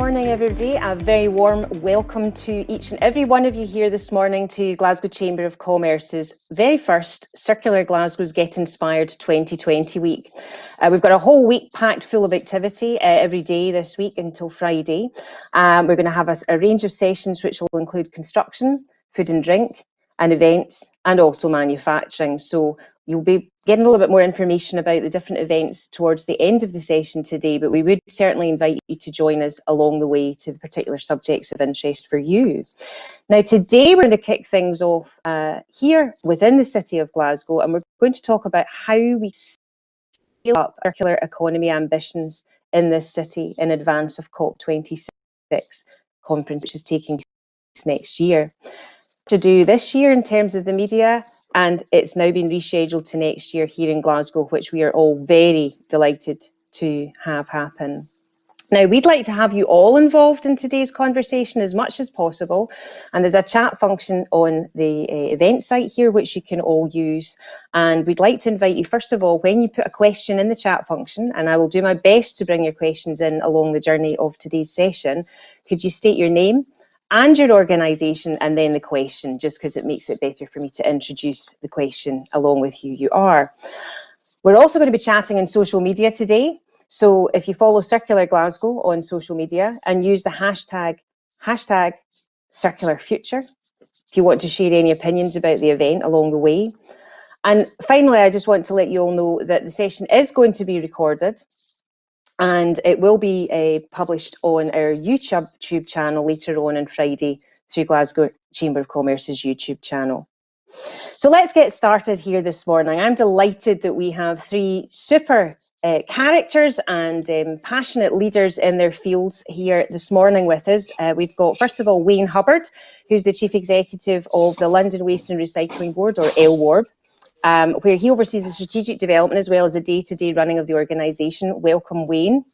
morning, everybody. A very warm welcome to each and every one of you here this morning to Glasgow Chamber of Commerce's very first Circular Glasgow's Get Inspired 2020 week. We've got a whole week packed full of activity every day this week until Friday. We're going to have a range of sessions which will include construction, food and drink, and events, and also manufacturing. So you'll be getting a little bit more information about the different events towards the end of the session today, but we would certainly invite you to join us along the way to the particular subjects of interest for you. Now, today we're going to kick things off here within the City of Glasgow, and we're going to talk about how we scale up circular economy ambitions in this city in advance of COP26 conference, which is taking place next year. To do this year in terms of the media, and it's now been rescheduled to next year here in Glasgow, which we are all very delighted to have happen. Now, we'd like to have you all involved in today's conversation as much as possible, and there's a chat function on the event site here which you can all use, and we'd like to invite you, first of all, when you put a question in the chat function, and I will do my best to bring your questions in along the journey of today's session, could you state your name and your organisation and then the question, just because it makes it better for me to introduce the question along with who you are. We're also going to be chatting on social media today. So if you follow Circular Glasgow on social media and use the hashtag Circular Future, if you want to share any opinions about the event along the way. And finally, I just want to let you all know that the session is going to be recorded, and it will be published on our YouTube channel later on Friday through Glasgow Chamber of Commerce's YouTube channel. So let's get started here this morning. I'm delighted that we have three super characters and passionate leaders in their fields here this morning with us. We've got, first of all, Wayne Hubbard, who's the Chief Executive of the London Waste and Recycling Board, or LWARB. Where he oversees the strategic development as well as the day-to-day running of the organisation. Welcome, Wayne.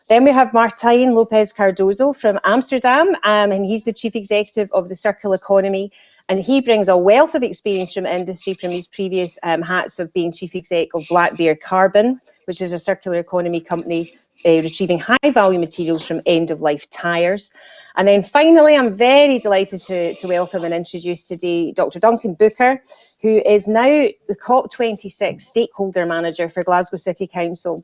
Then we have Martijn Lopes Cardozo from Amsterdam, and he's the Chief Executive of the Circular Economy, and he brings a wealth of experience from industry from his previous hats of being Chief Exec of Black Bear Carbon, which is a circular economy company retrieving high-value materials from end-of-life tyres. And then finally, I'm very delighted to welcome and introduce today Dr. Duncan, who is now the COP26 Stakeholder Manager for Glasgow City Council.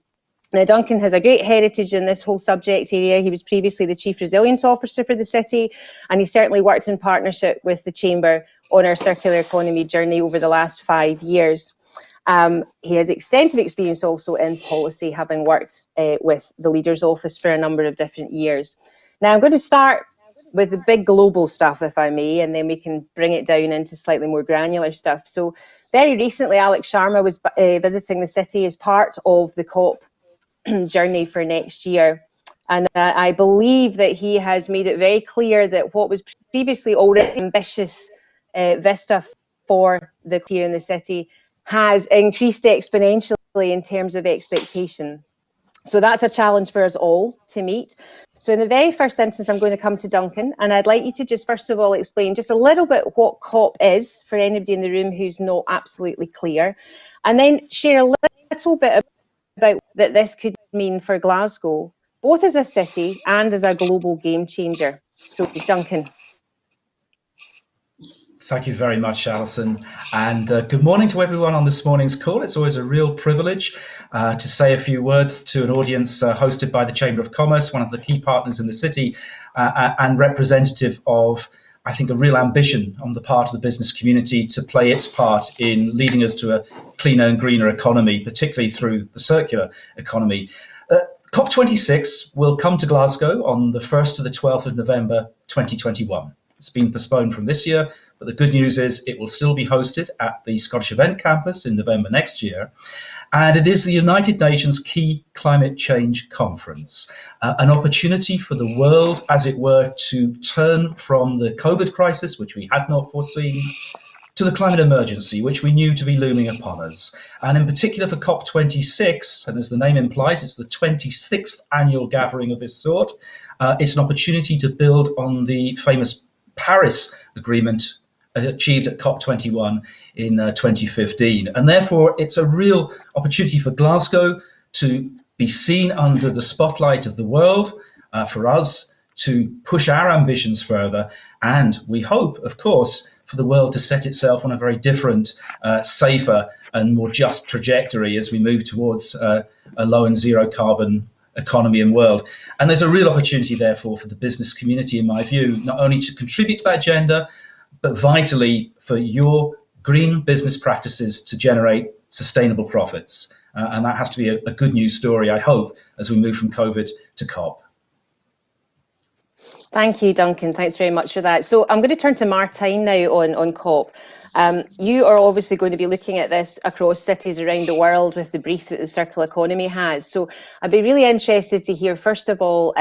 Now, Duncan has a great heritage in this whole subject area. He was previously the Chief Resilience Officer for the city, and he certainly worked in partnership with the Chamber on our circular economy journey over the last 5 years. He has extensive experience also in policy, having worked with the Leader's Office for a number of different years. Now, I'm going to start with the big global stuff, if I may, and then we can bring it down into slightly more granular stuff. So very recently, Alex Sharma was visiting the city as part of the COP journey for next year. And I believe that he has made it very clear that what was previously already ambitious vista for the here in the city has increased exponentially in terms of expectation. So that's a challenge for us all to meet. So in the very first instance, I'm going to come to Duncan, and I'd like you to just first of all explain just a little bit what COP is for anybody in the room who's not absolutely clear, and then share a little bit about what this could mean for Glasgow, both as a city and as a global game changer. So Duncan. Thank you very much, Alison, and good morning to everyone on this morning's call. It's always a real privilege to say a few words to an audience hosted by the Chamber of Commerce, one of the key partners in the city, and representative of, I think, a real ambition on the part of the business community to play its part in leading us to a cleaner and greener economy, particularly through the circular economy. COP26 will come to Glasgow on the 1st to the 12th of November 2021. It's been postponed from this year, but the good news is it will still be hosted at the Scottish Event Campus in November next year. And it is the United Nations Key Climate Change Conference, an opportunity for the world, as it were, to turn from the COVID crisis, which we had not foreseen, to the climate emergency, which we knew to be looming upon us. And in particular for COP26, and as the name implies, it's the 26th annual gathering of this sort, it's an opportunity to build on the famous Paris Agreement achieved at COP21 in 2015. And therefore, it's a real opportunity for Glasgow to be seen under the spotlight of the world, for us to push our ambitions further. And we hope, of course, for the world to set itself on a very different, safer and more just trajectory as we move towards a low and zero carbon economy and world. And there's a real opportunity, therefore, for the business community, in my view, not only to contribute to that agenda, but vitally for your green business practices to generate sustainable profits. And that has to be a good news story, I hope, as we move from COVID to COP. Thank you, Duncan. Thanks very much for that. So I'm going to turn to Martijn now on COP. You are obviously going to be looking at this across cities around the world with the brief that the circular economy has. So I'd be really interested to hear, first of all,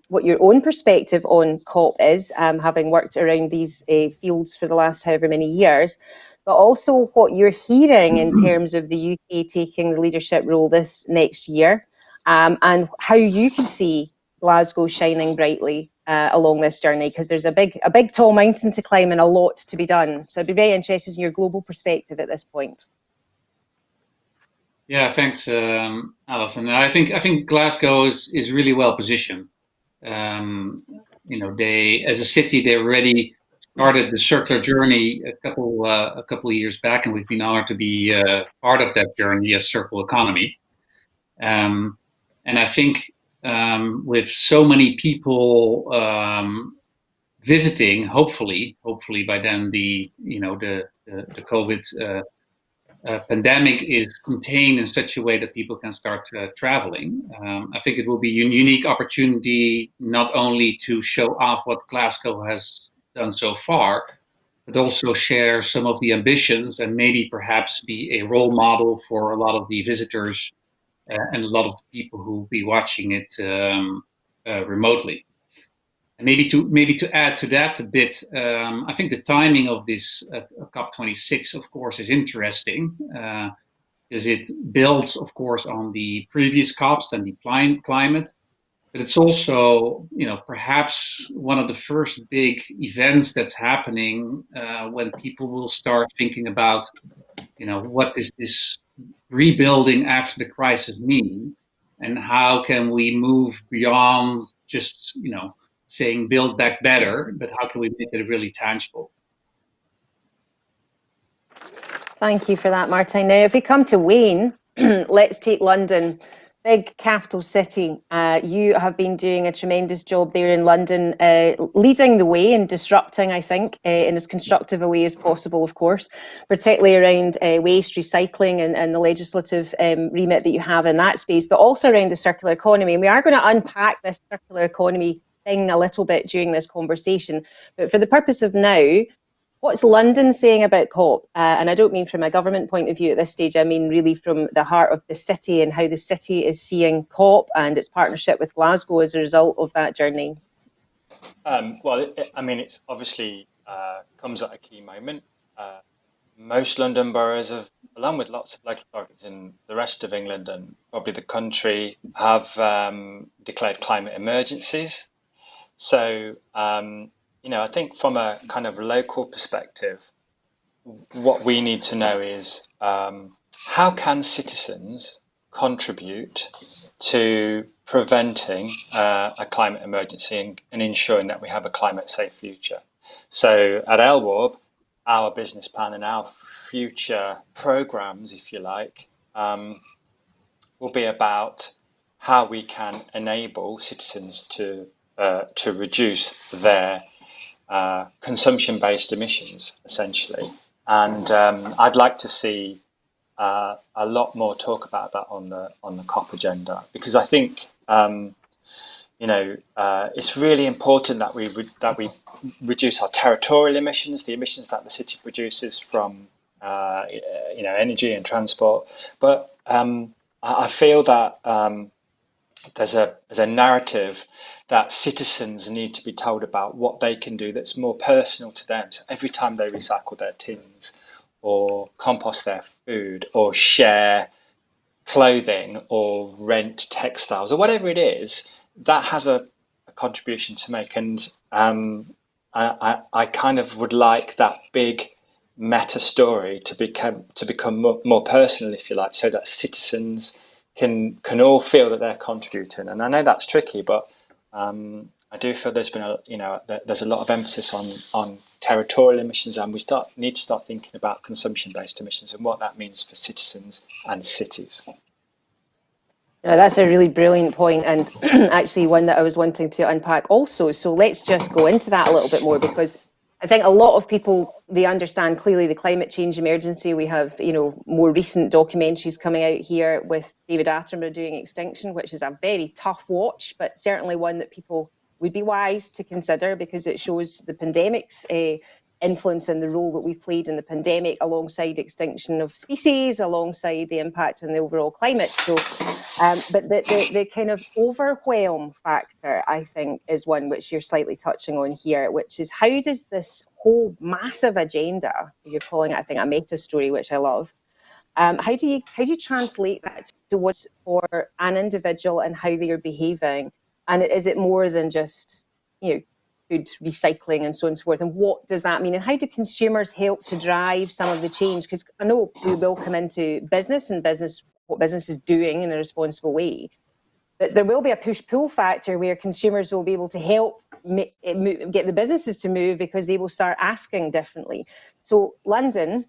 what your own perspective on COP is, having worked around these fields for the last however many years, but also what you're hearing in terms of the UK taking the leadership role this next year, and how you can see Glasgow shining brightly along this journey, because there's a big tall mountain to climb and a lot to be done. So I'd be very interested in your global perspective at this point. Yeah, thanks, Alison. I think Glasgow is really well positioned. They, as a city, they already started the circular journey a couple of years back, and we've been honored to be part of that journey as circular economy. And I think with so many people visiting, hopefully by then the COVID pandemic is contained in such a way that people can start traveling. I think it will be a unique opportunity not only to show off what Glasgow has done so far, but also share some of the ambitions and maybe perhaps be a role model for a lot of the visitors and a lot of the people who will be watching it remotely. And maybe to add to that a bit, I think the timing of this COP26, of course, is interesting because it builds, of course, on the previous COPs and the climate, but it's also, perhaps one of the first big events that's happening when people will start thinking about, what does this rebuilding after the crisis mean, and how can we move beyond just, saying build back better, but how can we make it really tangible? Thank you for that, Martijn. Now, if we come to Wayne, let's take London, big capital city. You have been doing a tremendous job there in London, leading the way and disrupting, I think, in as constructive a way as possible, of course, particularly around waste recycling and the legislative remit that you have in that space, but also around the circular economy. And we are going to unpack this circular economy thing a little bit during this conversation. But for the purpose of now, what's London saying about COP? And I don't mean from a government point of view at this stage, I mean really from the heart of the city and how the city is seeing COP and its partnership with Glasgow as a result of that journey. It's obviously comes at a key moment. Most London boroughs have, along with lots of local authorities in the rest of England and probably the country, have declared climate emergencies. So, I think from a kind of local perspective, what we need to know is how can citizens contribute to preventing a climate emergency and ensuring that we have a climate safe future. So at LWARB, our business plan and our future programs, if you like, will be about how we can enable citizens to reduce their consumption-based emissions, essentially. And I'd like to see a lot more talk about that on the COP agenda, because I think it's really important that we reduce our territorial emissions, the emissions that the city produces from energy and transport. But I feel that there's a narrative that citizens need to be told about what they can do that's more personal to them. So every time they recycle their tins or compost their food or share clothing or rent textiles or whatever it is, that has a contribution to make. And I kind of would like that big meta story to become more personal, if you like, so that citizens can all feel that they're contributing. And I know that's tricky, but I do feel there's been there's a lot of emphasis on territorial emissions, and we need to start thinking about consumption-based emissions and what that means for citizens and cities. No, that's a really brilliant point, and actually one that I was wanting to unpack also. So let's just go into that a little bit more, because I think a lot of people, they understand clearly the climate change emergency. We have, more recent documentaries coming out here with David Attenborough doing Extinction, which is a very tough watch, but certainly one that people would be wise to consider, because it shows the pandemic's influence and the role that we've played in the pandemic, alongside extinction of species, alongside the impact on the overall climate. So, but the kind of overwhelm factor, I think, is one which you're slightly touching on here, which is, how does this whole massive agenda, you're calling it, I think, a meta story, which I love, how do you translate that to what's for an individual and how they are behaving? And is it more than just, food recycling and so on and so forth? And what does that mean? And how do consumers help to drive some of the change? Because I know we will come into business and what business is doing in a responsible way. But there will be a push-pull factor where consumers will be able to help get the businesses to move, because they will start asking differently. So London,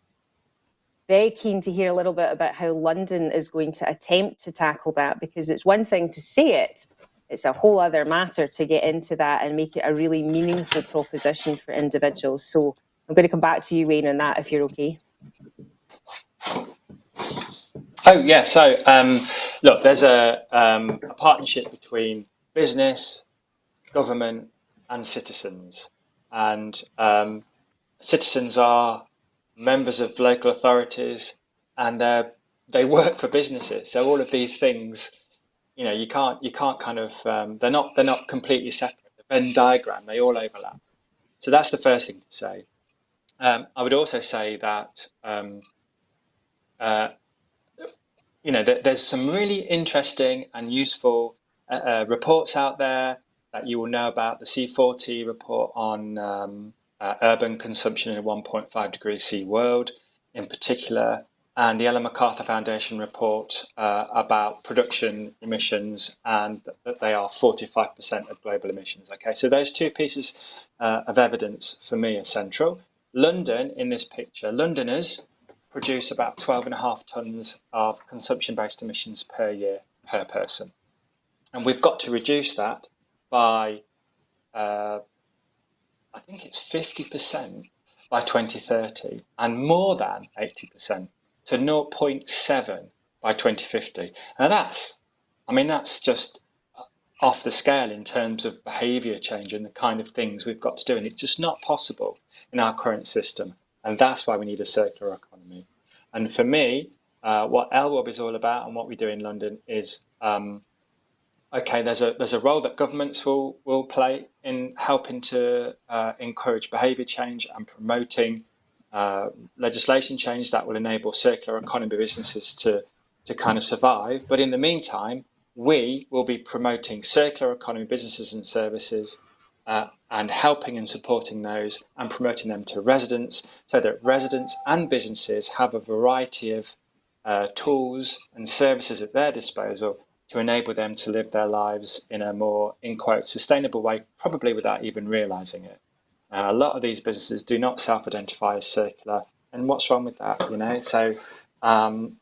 very keen to hear a little bit about how London is going to attempt to tackle that, because it's one thing to say it, it's a whole other matter to get into that and make it a really meaningful proposition for individuals. So I'm going to come back to you, Wayne, on that, if you're okay. Oh, yeah. So, look, there's a partnership between business, government, and citizens. And citizens are members of local authorities, and they work for businesses. So all of these things, you can't kind of, they're not completely separate. The Venn diagram, they all overlap. So that's the first thing to say. I would also say that, there's some really interesting and useful reports out there that you will know about. The C40 report on urban consumption in a 1.5 degrees C world in particular, and the Ellen MacArthur Foundation report about production emissions, and that they are 45% of global emissions. Okay, so those two pieces of evidence for me are central. London, in this picture, Londoners produce about 12.5 tonnes of consumption-based emissions per year per person. And we've got to reduce that by, I think it's 50% by 2030, and more than 80% to 0.7 by 2050. And that's just off the scale in terms of behaviour change and the kind of things we've got to do. And it's just not possible in our current system. And that's why we need a circular economy. And for me, what LWARB is all about and what we do in London is, okay, there's a role that governments will play in helping to encourage behaviour change and promoting legislation change that will enable circular economy businesses to kind of survive. But in the meantime, we will be promoting circular economy businesses and services and helping and supporting those and promoting them to residents, so that residents and businesses have a variety of tools and services at their disposal to enable them to live their lives in a more, in quote, sustainable way, probably without even realising it. A lot of these businesses do not self-identify as circular, and what's wrong with that, So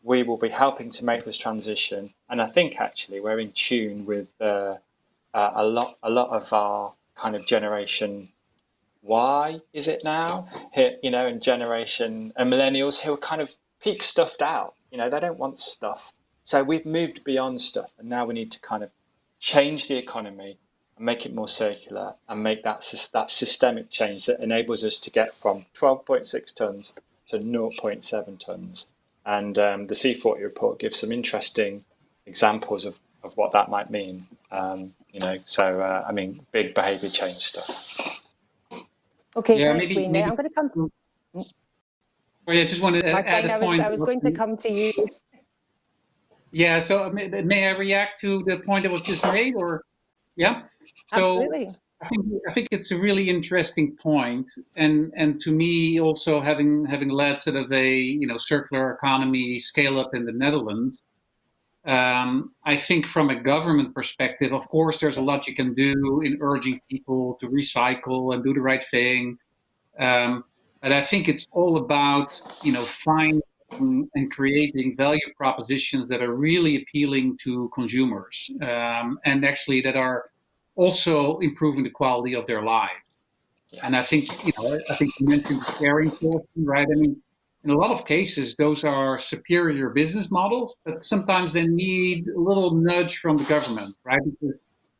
we will be helping to make this transition, and I think actually we're in tune with a lot of our kind of generation Y, is it now? Here, and generation and millennials who are kind of peak stuffed out. They don't want stuff. So we've moved beyond stuff, and now we need to kind of change the economy and make it more circular and make that systemic change that enables us to get from 12.6 tonnes to 0.7 tonnes. And the C40 report gives some interesting examples of what that might mean. Big behaviour change stuff. Okay, yeah, thanks, Wayne. I'm going to come. Oh, yeah, just wanted to add a point. I was going to come to you. Yeah, so may I react to the point that was just made, or yeah? So absolutely. I think it's a really interesting point, and to me also having led sort of a circular economy scale up in the Netherlands, I think from a government perspective, of course, there's a lot you can do in urging people to recycle and do the right thing. But I think it's all about, finding and creating value propositions that are really appealing to consumers, and actually that are also improving the quality of their lives. And I think, I think you mentioned the sharing portion, right? I mean, in a lot of cases, those are superior business models, but sometimes they need a little nudge from the government, right? Because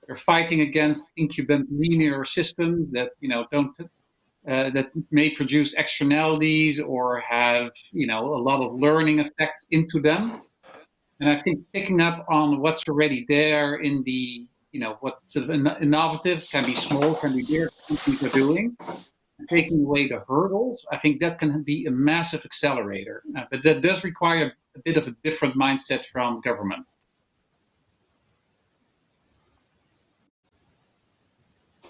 they're fighting against incumbent linear systems that, don't that may produce externalities or have, a lot of learning effects into them. And I think picking up on what's already there in the, what sort of innovative, can be small, can be bigger, companies are doing, and taking away the hurdles, I think that can be a massive accelerator. But that does require a bit of a different mindset from government.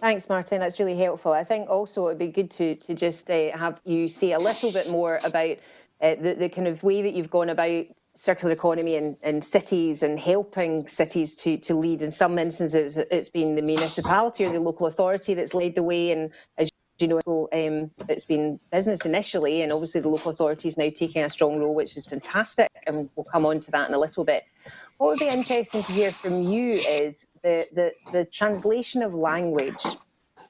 Thanks, Martijn. That's really helpful. I think also it'd be good to just have you say a little bit more about the kind of way that you've gone about circular economy in cities and helping cities to lead. In some instances, it's been the municipality or the local authority that's led the way, and as you know, it's been business initially, and obviously the local authority is now taking a strong role, which is fantastic, and we'll come on to that in a little bit. What would be interesting to hear from you is the translation of language.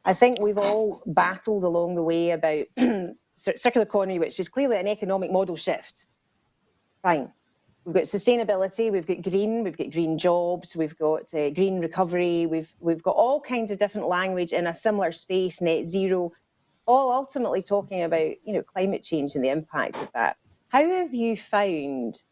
I think we've all battled along the way about circular economy, which is clearly an economic model shift. Fine. We've got sustainability, we've got green jobs, we've got green recovery, we've got all kinds of different language in a similar space, net zero, all ultimately talking about climate change and the impact of that. How have you found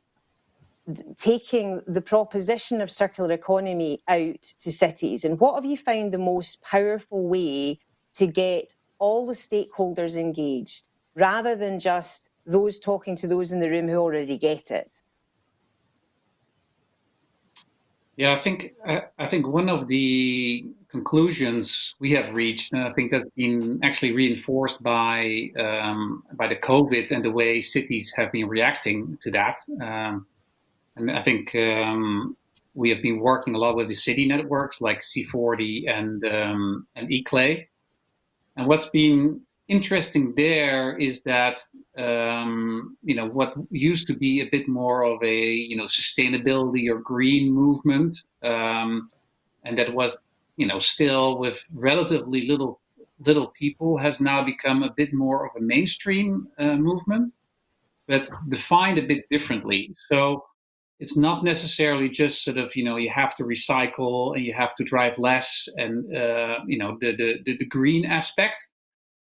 taking the proposition of circular economy out to cities, and what have you found the most powerful way to get all the stakeholders engaged, rather than just those talking to those in the room who already get it? Yeah, I think one of the conclusions we have reached, and I think that's been actually reinforced by the COVID and the way cities have been reacting to that. And I think we have been working a lot with the city networks like C40 and eClay. And what's been interesting there is that what used to be a bit more of a sustainability or green movement, and that was still with relatively little people, has now become a bit more of a mainstream movement, but defined a bit differently. So it's not necessarily just sort of you have to recycle and you have to drive less and the green aspect.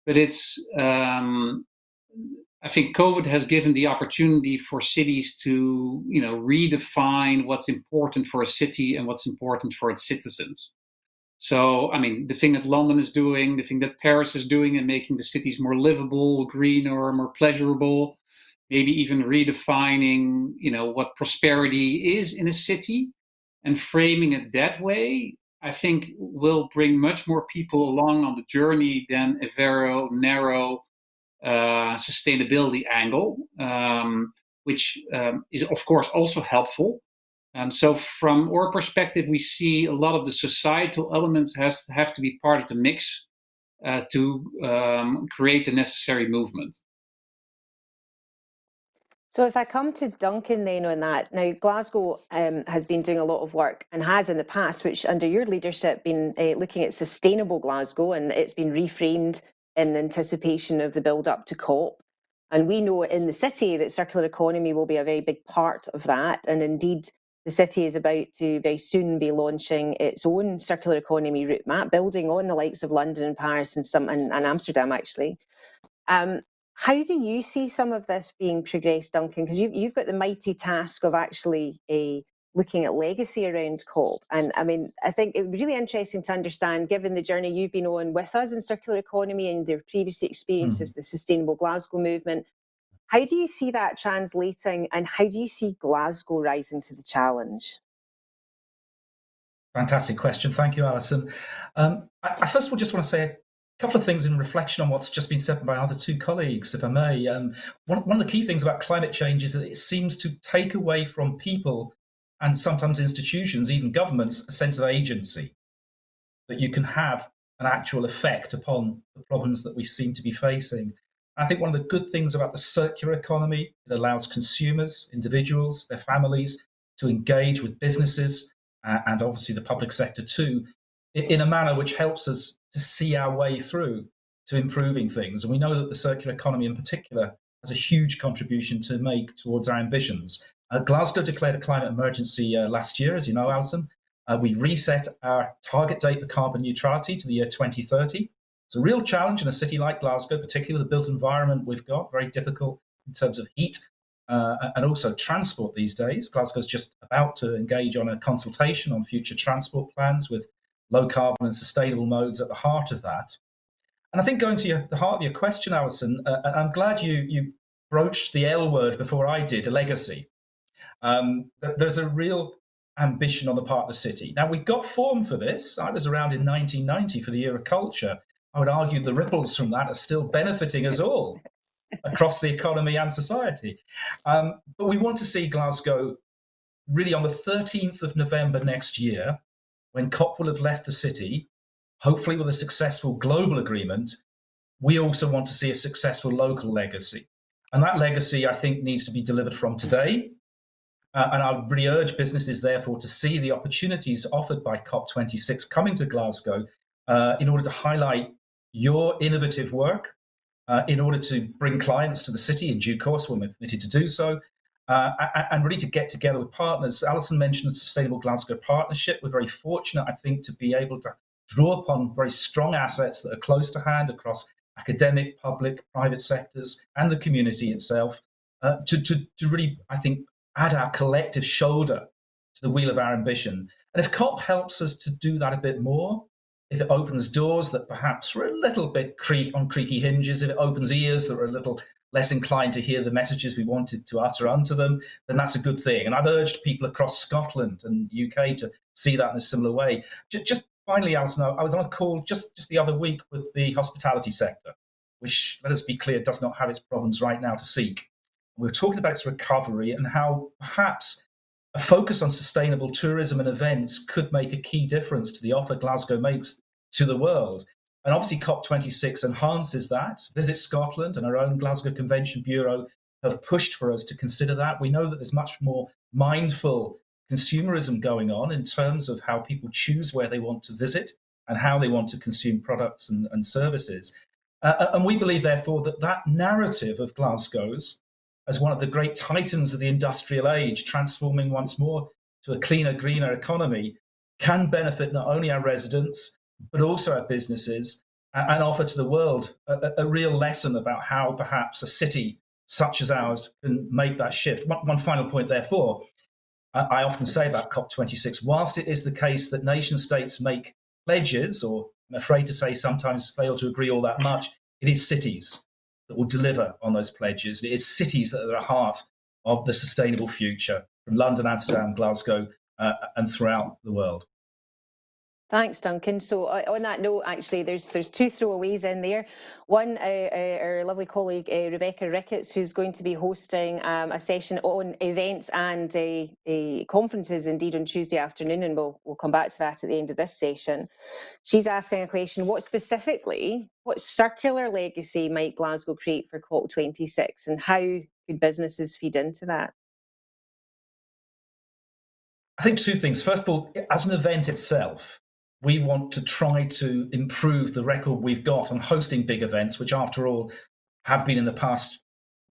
But it's, I think COVID has given the opportunity for cities to, redefine what's important for a city and what's important for its citizens. So, I mean, the thing that London is doing, the thing that Paris is doing, and making the cities more livable, greener, more pleasurable, maybe even redefining, what prosperity is in a city and framing it that way, I think will bring much more people along on the journey than a very narrow sustainability angle, which is of course also helpful. So from our perspective, we see a lot of the societal elements have to be part of the mix to create the necessary movement. So if I come to Duncan then on that, now Glasgow has been doing a lot of work and has in the past, which under your leadership been looking at sustainable Glasgow, and it's been reframed in anticipation of the build up to COP. And we know in the city that circular economy will be a very big part of that. And indeed, the city is about to very soon be launching its own circular economy route map, building on the likes of London and Paris and Amsterdam, actually. How do you see some of this being progressed, Duncan? Because you've got the mighty task of actually looking at legacy around COP. And I mean, I think it would be really interesting to understand, given the journey you've been on with us in circular economy and their previous experience of the Sustainable Glasgow movement, how do you see that translating, and how do you see Glasgow rising to the challenge? Fantastic question. Thank you, Alison. I first of all just want to say a couple of things in reflection on what's just been said by our other two colleagues, if I may. One of the key things about climate change is that it seems to take away from people and sometimes institutions, even governments, a sense of agency, that you can have an actual effect upon the problems that we seem to be facing. I think one of the good things about the circular economy, it allows consumers, individuals, their families to engage with businesses and obviously the public sector too, in a manner which helps us to see our way through to improving things. And we know that the circular economy in particular has a huge contribution to make towards our ambitions. Glasgow declared a climate emergency last year, as you know, Alison. We reset our target date for carbon neutrality to the year 2030. It's a real challenge in a city like Glasgow, particularly the built environment we've got, very difficult in terms of heat and also transport these days. Glasgow's just about to engage on a consultation on future transport plans with low carbon and sustainable modes at the heart of that. And I think going to the heart of your question, Alison, I'm glad you broached the L word before I did, a legacy. There's a real ambition on the part of the city. Now, we've got form for this. I was around in 1990 for the Year of Culture. I would argue the ripples from that are still benefiting us all across the economy and society. But we want to see Glasgow really on the 13th of November next year, when COP will have left the city, hopefully with a successful global agreement. We also want to see a successful local legacy. And that legacy, I think, needs to be delivered from today. And I would really urge businesses, therefore, to see the opportunities offered by COP26 coming to Glasgow in order to highlight your innovative work, in order to bring clients to the city in due course when we're committed to do so, and really to get together with partners. Alison mentioned the Sustainable Glasgow Partnership. We're very fortunate, I think, to be able to draw upon very strong assets that are close to hand across academic, public, private sectors, and the community itself, to really, I think, add our collective shoulder to the wheel of our ambition. And if COP helps us to do that a bit more, if it opens doors that perhaps were a little bit on creaky hinges, if it opens ears that are a little less inclined to hear the messages we wanted to utter unto them, then that's a good thing. And I've urged people across Scotland and UK to see that in a similar way. Just finally, Alison, I was on a call just the other week with the hospitality sector, which, let us be clear, does not have its problems right now to seek. We were talking about its recovery and how perhaps a focus on sustainable tourism and events could make a key difference to the offer Glasgow makes to the world. And obviously COP26 enhances that. Visit Scotland and our own Glasgow Convention Bureau have pushed for us to consider that. We know that there's much more mindful consumerism going on in terms of how people choose where they want to visit and how they want to consume products and services. And we believe, therefore, that narrative of Glasgow's as one of the great titans of the industrial age, transforming once more to a cleaner, greener economy, can benefit not only our residents, but also our businesses, and offer to the world a real lesson about how perhaps a city such as ours can make that shift. One final point, therefore, I often say about COP26, whilst it is the case that nation states make pledges, or I'm afraid to say sometimes fail to agree all that much, it is cities that will deliver on those pledges. It is cities that are at the heart of the sustainable future, from London, Amsterdam, Glasgow, and throughout the world. Thanks, Duncan. So on that note, actually, there's two throwaways in there. One, our lovely colleague, Rebecca Ricketts, who's going to be hosting a session on events and conferences, indeed, on Tuesday afternoon, and we'll come back to that at the end of this session. She's asking a question, what circular legacy might Glasgow create for COP26, and how could businesses feed into that? I think two things. First of all, as an event itself, we want to try to improve the record we've got on hosting big events, which, after all, have been in the past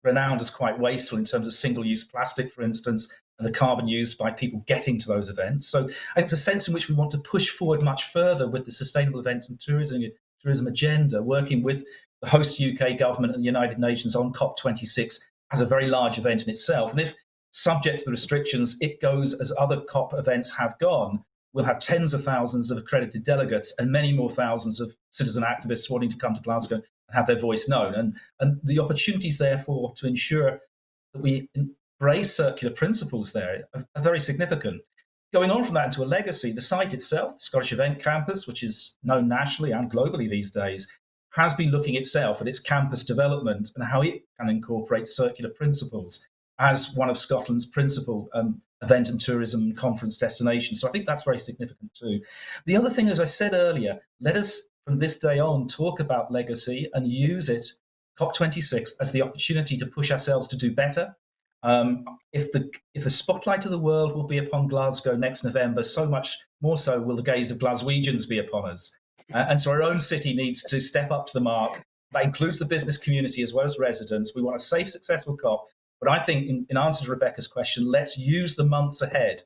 renowned as quite wasteful in terms of single-use plastic, for instance, and the carbon used by people getting to those events. So it's a sense in which we want to push forward much further with the sustainable events and tourism agenda, working with the host UK government and the United Nations on COP26 as a very large event in itself. And if subject to the restrictions, it goes as other COP events have gone, we'll have tens of thousands of accredited delegates and many more thousands of citizen activists wanting to come to Glasgow and have their voice known. And the opportunities, therefore, to ensure that we embrace circular principles there are very significant. Going on from that into a legacy, the site itself, the Scottish Event Campus, which is known nationally and globally these days, has been looking itself at its campus development and how it can incorporate circular principles as one of Scotland's principal event and tourism conference destination. So I think that's very significant too. The other thing, as I said earlier, let us from this day on talk about legacy and use it, COP26, as the opportunity to push ourselves to do better. If the spotlight of the world will be upon Glasgow next November, so much more so will the gaze of Glaswegians be upon us. And so our own city needs to step up to the mark. That includes the business community as well as residents. We want a safe, successful COP. But I think in answer to Rebecca's question, let's use the months ahead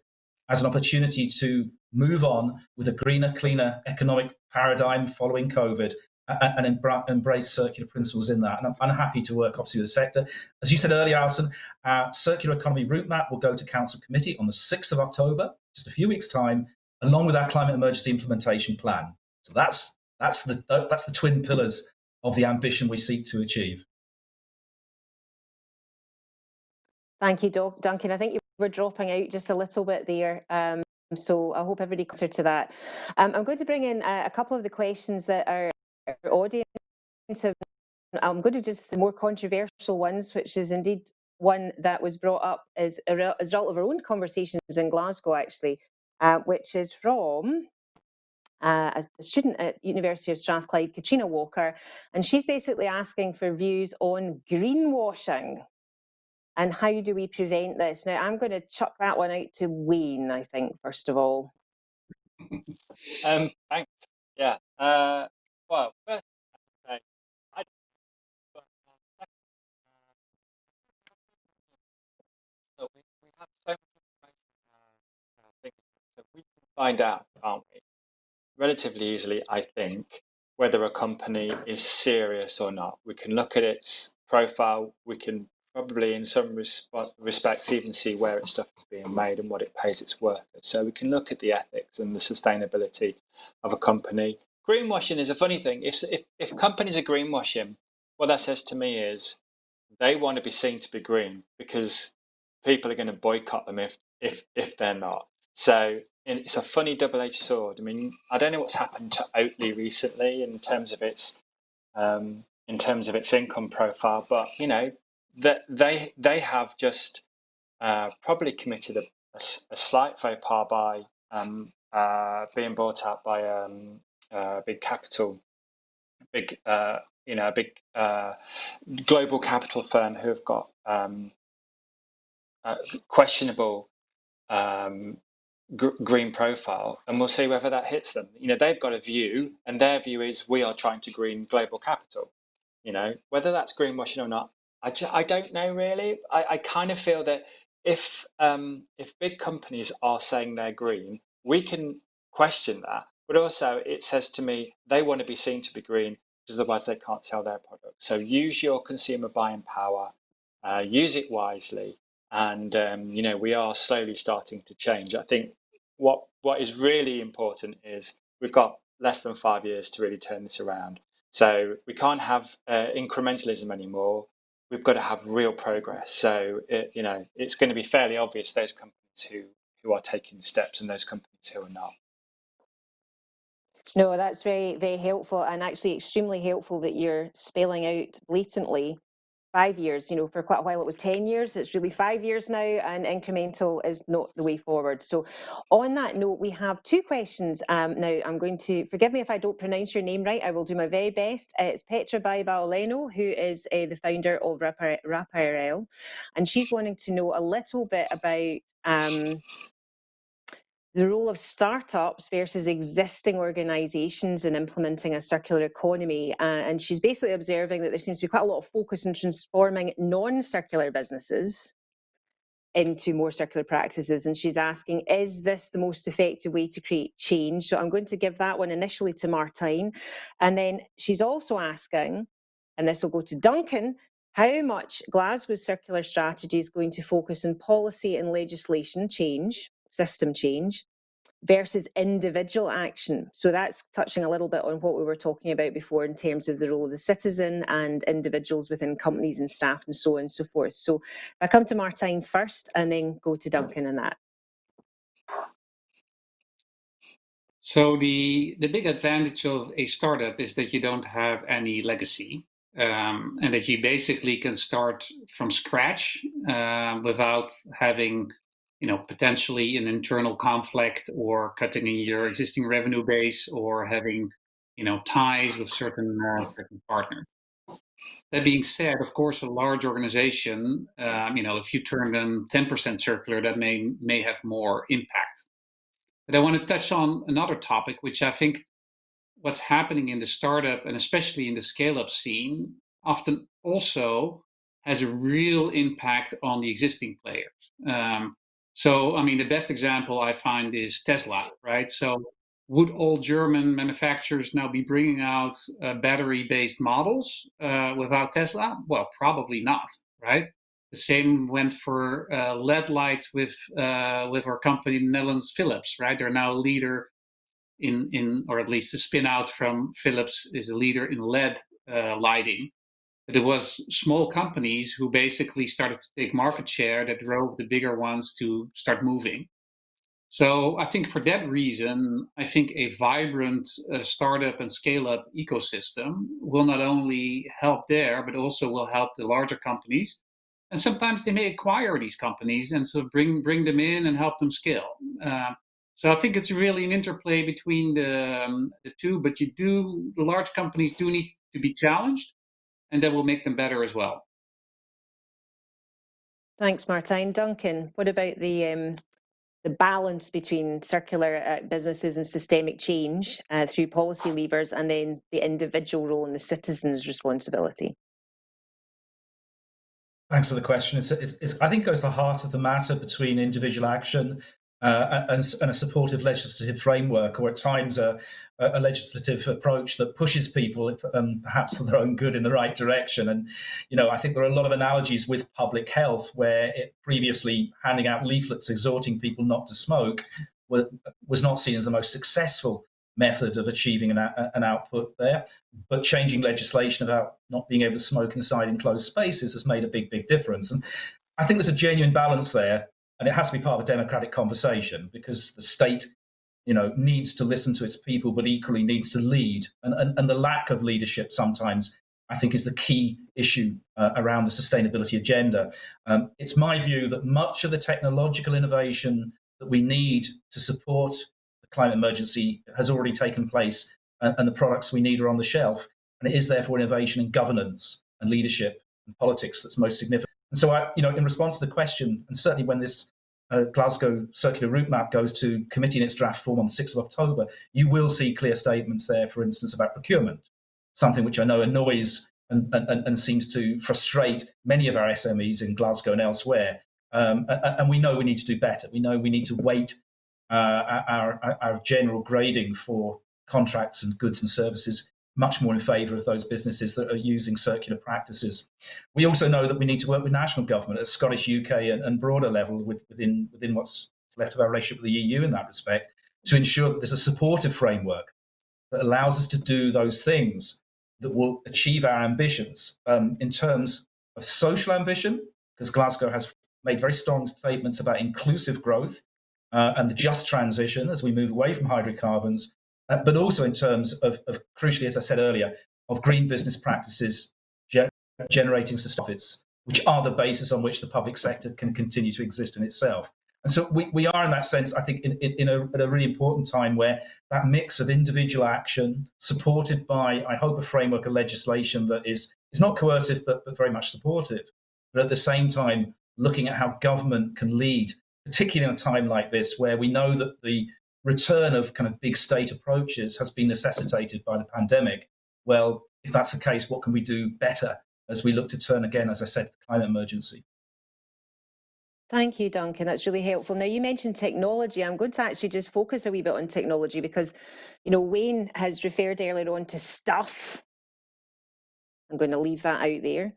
as an opportunity to move on with a greener, cleaner economic paradigm following COVID and embrace circular principles in that. And I'm happy to work, obviously, with the sector. As you said earlier, Alison, our circular economy route map will go to Council Committee on the 6th of October, just a few weeks' time, along with our climate emergency implementation plan. So that's the twin pillars of the ambition we seek to achieve. Thank you, Duncan. I think you were dropping out just a little bit there. So I hope everybody answered to that. I'm going to bring in a couple of the questions that our audience have. I'm going to just the more controversial ones, which is indeed one that was brought up as a result of our own conversations in Glasgow, actually, which is from a student at University of Strathclyde, Katrina Walker, and she's basically asking for views on greenwashing. And how do we prevent this? Now, I'm going to chuck that one out to Wayne, I think, first of all. Thanks. Yeah. Well, first, we have so much information, so we can find out, can't we? Relatively easily, I think, whether a company is serious or not. We can look at its profile. We can probably in some respects even see where its stuff is being made and what it pays its workers. So we can look at the ethics and the sustainability of a company. Greenwashing is a funny thing. If companies are greenwashing, what that says to me is they want to be seen to be green because people are going to boycott them if they're not. So it's a funny double-edged sword. I mean, I don't know what's happened to Oatly recently in terms of its income profile, but you know, that they have just probably committed a slight faux pas by being bought out by a big global capital firm who have got questionable green profile, and we'll see whether that hits them. You know, they've got a view, and their view is we are trying to green global capital. You know, whether that's greenwashing or not, I don't know really. I kind of feel that if big companies are saying they're green, we can question that, but also it says to me they want to be seen to be green because otherwise they can't sell their product. So use your consumer buying power, use it wisely, and you know, we are slowly starting to change. I think what is really important is we've got less than 5 years to really turn this around. So we can't have incrementalism anymore. We've got to have real progress. So you know, it's going to be fairly obvious those companies who are taking steps and those companies who are not. No, that's very, very helpful, and actually extremely helpful that you're spelling out blatantly 5 years. You know, for quite a while it was 10 years. It's really 5 years now, and incremental is not the way forward. So on that note, we have two questions. Now, I'm going to, forgive me if I don't pronounce your name right, I will do my very best. It's Petra Baibaoleno, who is the founder of Rapirel, and she's wanting to know a little bit about the role of startups versus existing organisations in implementing a circular economy. And she's basically observing that there seems to be quite a lot of focus on transforming non-circular businesses into more circular practices. And she's asking, is this the most effective way to create change? So I'm going to give that one initially to Martijn. And then she's also asking, and this will go to Duncan, how much Glasgow's circular strategy is going to focus on policy and legislation change, system change, versus individual action. So that's touching a little bit on what we were talking about before in terms of the role of the citizen and individuals within companies and staff and so on and so forth. So if I come to Martijn first and then go to Duncan on that. So the big advantage of a startup is that you don't have any legacy, and that you basically can start from scratch without having potentially an internal conflict or cutting in your existing revenue base or having, ties with certain partners. That being said, of course, a large organization, if you turn them 10% circular, that may have more impact. But I want to touch on another topic, which I think what's happening in the startup and especially in the scale-up scene often also has a real impact on the existing players. The best example I find is Tesla, right? So would all German manufacturers now be bringing out battery-based models without Tesla? Well, probably not, right? The same went for LED lights with our company in the Netherlands, Philips, right? They're now a leader in or at least a spin out from Philips is a leader in LED lighting. But it was small companies who basically started to take market share that drove the bigger ones to start moving. So I think for that reason, I think a vibrant startup and scale-up ecosystem will not only help there, but also will help the larger companies. And sometimes they may acquire these companies and so bring them in and help them scale. So I think it's really an interplay between the two, but the large companies do need to be challenged, and that will make them better as well. Thanks, Martijn. Duncan, what about the balance between circular businesses and systemic change through policy levers, and then the individual role and the citizen's responsibility? Thanks for the question. I think it goes to the heart of the matter between individual action and a supportive legislative framework, or at times a legislative approach that pushes people perhaps for their own good in the right direction. And, I think there are a lot of analogies with public health where previously handing out leaflets exhorting people not to smoke was not seen as the most successful method of achieving an output there. But changing legislation about not being able to smoke inside enclosed spaces has made a big, big difference. And I think there's a genuine balance there. And it has to be part of a democratic conversation because the state, needs to listen to its people, but equally needs to lead. And the lack of leadership sometimes, I think, is the key issue around the sustainability agenda. It's my view that much of the technological innovation that we need to support the climate emergency has already taken place, and the products we need are on the shelf. And it is therefore innovation in governance and leadership and politics that's most significant. And so, in response to the question, and certainly when this Glasgow Circular Route Map goes to committee in its draft form on the 6th of October, you will see clear statements there, for instance, about procurement, something which I know annoys and seems to frustrate many of our SMEs in Glasgow and elsewhere. And we know we need to do better. We know we need to weight our general grading for contracts and goods and services much more in favour of those businesses that are using circular practices. We also know that we need to work with national government at Scottish, UK and broader level within what's left of our relationship with the EU in that respect, to ensure that there's a supportive framework that allows us to do those things that will achieve our ambitions in terms of social ambition, because Glasgow has made very strong statements about inclusive growth and the just transition as we move away from hydrocarbons, but also in terms of crucially, as I said earlier, of green business practices generating sustainable profits, which are the basis on which the public sector can continue to exist in itself. And so we are, in that sense, I think, at a really important time where that mix of individual action, supported by, I hope, a framework of legislation that is not coercive, but very much supportive, but at the same time, looking at how government can lead, particularly in a time like this, where we know that the return of kind of big state approaches has been necessitated by the pandemic. Well, if that's the case, what can we do better as we look to turn again, as I said, to the climate emergency? Thank you, Duncan. That's really helpful. Now, you mentioned technology. I'm going to actually just focus a wee bit on technology because, Wayne has referred earlier on to stuff. I'm going to leave that out there.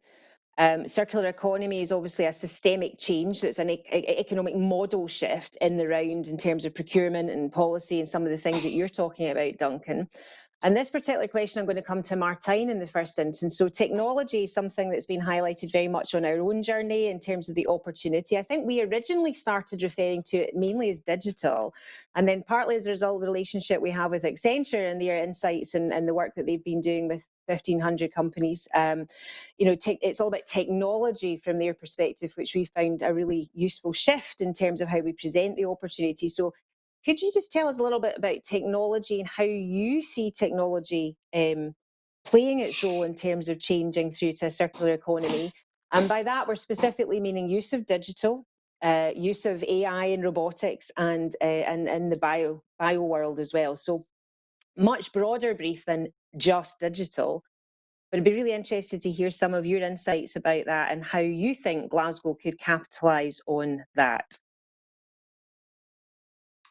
Circular economy is obviously a systemic change. So it's an economic model shift in the round in terms of procurement and policy and some of the things that you're talking about, Duncan. And this particular question, I'm going to come to Martijn in the first instance. So technology is something that's been highlighted very much on our own journey in terms of the opportunity. I think we originally started referring to it mainly as digital, and then partly as a result of the relationship we have with Accenture and their insights and the work that they've been doing with 1,500 companies. It's all about technology from their perspective, which we found a really useful shift in terms of how we present the opportunity. So could you just tell us a little bit about technology and how you see technology playing its role in terms of changing through to a circular economy? And by that, we're specifically meaning use of digital, use of AI and robotics, and in the bio world as well. So much broader brief than just digital. But I'd be really interested to hear some of your insights about that and how you think Glasgow could capitalise on that.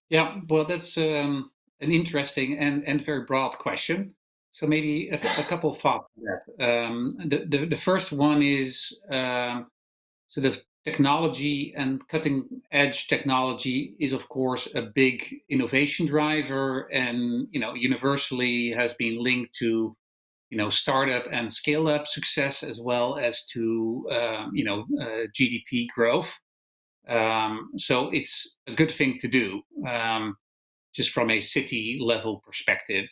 Yeah, well, that's an interesting and very broad question. So maybe a couple of thoughts on that. The first one is sort of technology, and cutting edge technology is, of course, a big innovation driver, and universally has been linked to startup and scale up success, as well as to GDP growth. So it's a good thing to do, just from a city level perspective.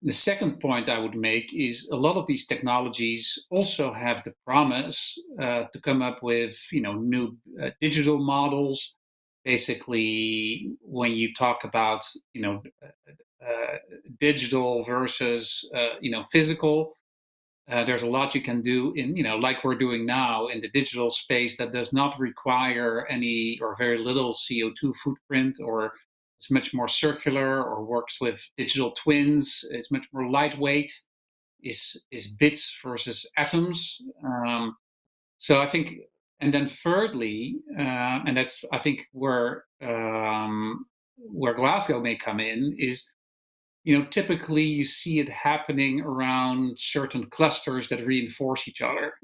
The second point I would make is a lot of these technologies also have the promise to come up with new digital models. Basically, when you talk about digital versus physical, there's a lot you can do in like we're doing now in the digital space that does not require any or very little CO2 footprint, or it's much more circular, or works with digital twins. It's much more lightweight, is bits versus atoms. So I think, and then thirdly, and that's I think where Glasgow may come in, is typically you see it happening around certain clusters that reinforce each other.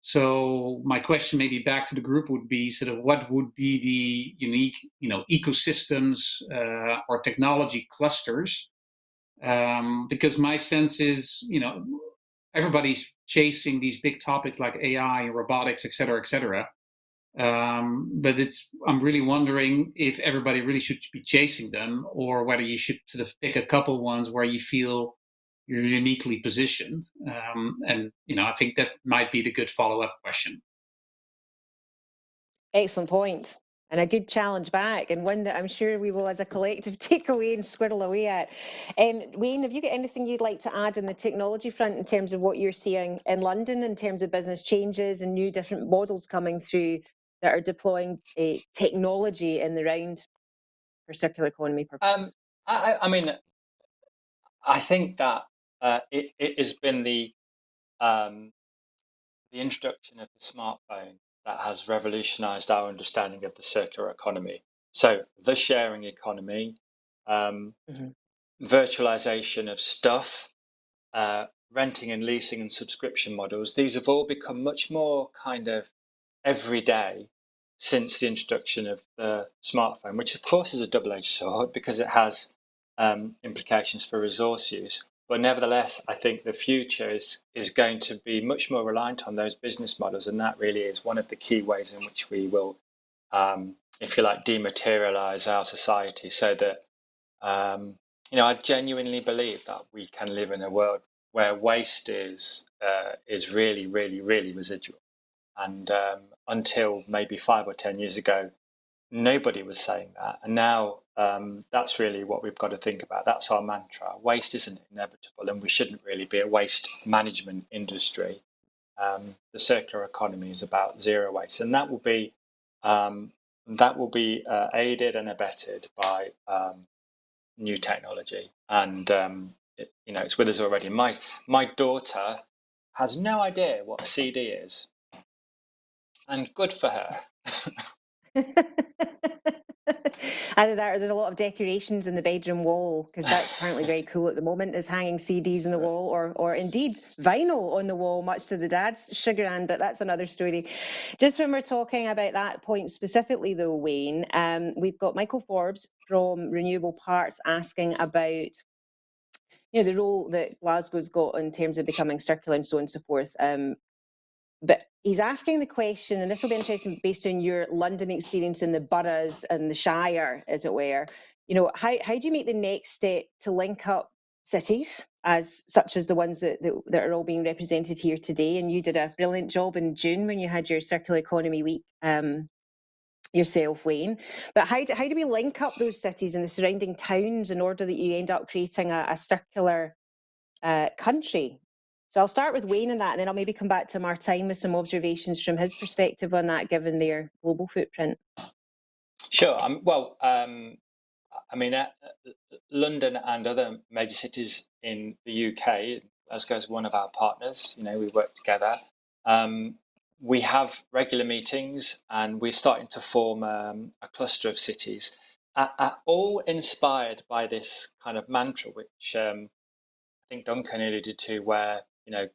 So my question maybe back to the group would be sort of what would be the unique, ecosystems or technology clusters? Because my sense is, everybody's chasing these big topics like AI and robotics, et cetera, et cetera. But I'm really wondering if everybody really should be chasing them, or whether you should sort of pick a couple ones where you feel you're uniquely positioned. And I think that might be the good follow-up question. Excellent point. And a good challenge back, and one that I'm sure we will as a collective take away and squirrel away at. Wayne, have you got anything you'd like to add on the technology front in terms of what you're seeing in London in terms of business changes and new different models coming through that are deploying technology in the round for circular economy purposes? I mean, I think that it has been the introduction of the smartphone that has revolutionized our understanding of the circular economy. So the sharing economy, virtualization of stuff, renting and leasing and subscription models, these have all become much more kind of everyday since the introduction of the smartphone, which of course is a double-edged sword because it has implications for resource use. But nevertheless, I think the future is going to be much more reliant on those business models, and that really is one of the key ways in which we will, if you like, dematerialize our society, so that I genuinely believe that we can live in a world where waste is really, really, really residual. And until maybe 5 or 10 years ago, nobody was saying that. And now that's really what we've got to think about. That's our mantra. Waste isn't inevitable, and we shouldn't really be a waste management industry. The circular economy is about zero waste, and that will be aided and abetted by new technology. And it's with us already. My daughter has no idea what a CD is, and good for her. Either that, or there's a lot of decorations in the bedroom wall, because that's apparently very cool at the moment, is hanging CDs on the wall, or indeed vinyl on the wall, much to the dad's chagrin, but that's another story. Just when we're talking about that point specifically though, Wayne, we've got Michael Forbes from Renewable Parts asking about the role that Glasgow's got in terms of becoming circular and so on and so forth. But he's asking the question, and this will be interesting based on your London experience in the boroughs and the Shire, as it were. How do you make the next step to link up cities, such as the ones that are all being represented here today. And you did a brilliant job in June when you had your Circular Economy Week yourself, Wayne. But how do we link up those cities and the surrounding towns in order that you end up creating a circular country? So I'll start with Wayne on that, and then I'll maybe come back to Martijn with some observations from his perspective on that, given their global footprint. Sure. London and other major cities in the UK, Glasgow is one of our partners. We work together. We have regular meetings, and we're starting to form a cluster of cities, all inspired by this kind of mantra, which I think Duncan alluded to, where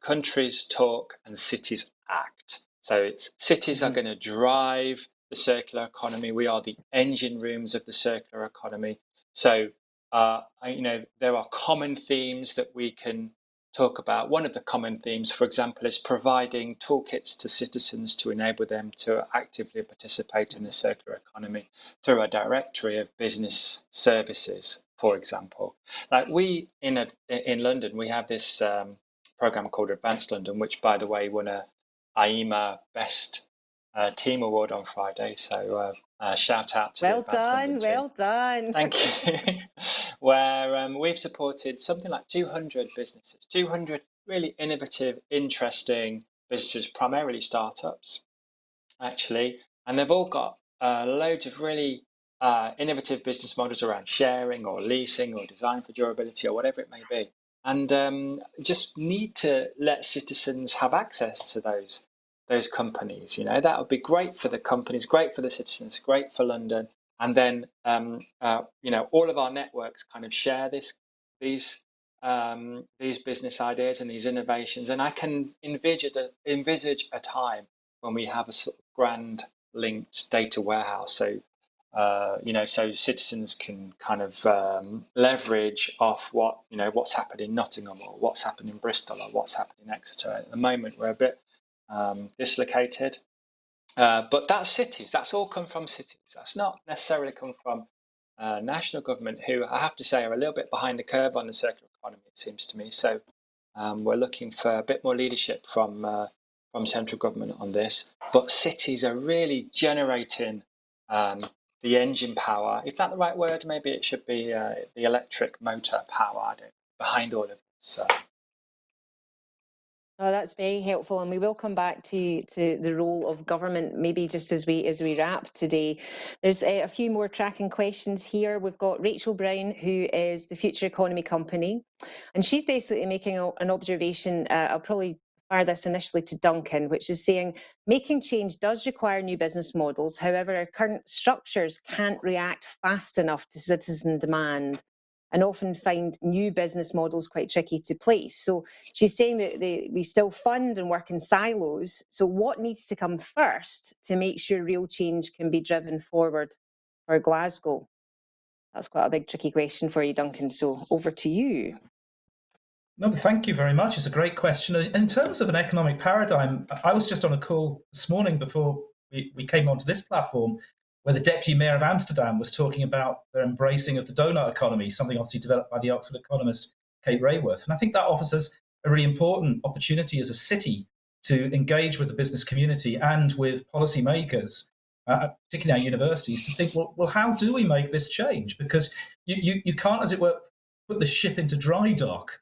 countries talk and cities act. So it's cities are going to drive the circular economy. We are the engine rooms of the circular economy. So there are common themes that we can talk about. One of the common themes, for example, is providing toolkits to citizens to enable them to actively participate in the circular economy through a directory of business services, for example. Like we in London, we have this program called Advanced London, which, by the way, won a IEMA Best Team Award on Friday. So shout out to well the Advanced done, London team. well done. Thank you. Where we've supported something like 200 businesses, 200 really innovative, interesting businesses, primarily startups, actually. And they've all got loads of really innovative business models around sharing or leasing or design for durability or whatever it may be. And just need to let citizens have access to those companies. That would be great for the companies, great for the citizens, great for London. And then all of our networks kind of share these business ideas and these innovations. And I can envisage a time when we have a sort of grand linked data warehouse. So so citizens can kind of leverage off what's happened in Nottingham or what's happened in Bristol or what's happened in Exeter. At the moment, we're a bit dislocated, but that's cities. That's all come from cities. That's not necessarily come from national government, who I have to say are a little bit behind the curve on the circular economy, it seems to me. So we're looking for a bit more leadership from central government on this. But cities are really generating the engine power. Is that the right word? Maybe it should be the electric motor power behind all of this. Oh, that's very helpful, and we will come back to the role of government maybe just as we wrap today. There's a few more tracking questions here. We've got Rachel Brown, who is the Future Economy Company, and she's basically making an observation. I'll probably fire this initially to Duncan, which is saying making change does require new business models. However, our current structures can't react fast enough to citizen demand, and often find new business models quite tricky to place. So she's saying that we still fund and work in silos. So what needs to come first to make sure real change can be driven forward for Glasgow? That's quite a big, tricky question for you, Duncan. So over to you. No, thank you very much. It's a great question. In terms of an economic paradigm, I was just on a call this morning before we came onto this platform, where the Deputy Mayor of Amsterdam was talking about their embracing of the donut economy, something obviously developed by the Oxford economist Kate Raworth. And I think that offers us a really important opportunity as a city to engage with the business community and with policymakers, particularly our universities, to think, well, how do we make this change? Because you can't, as it were, put the ship into dry dock.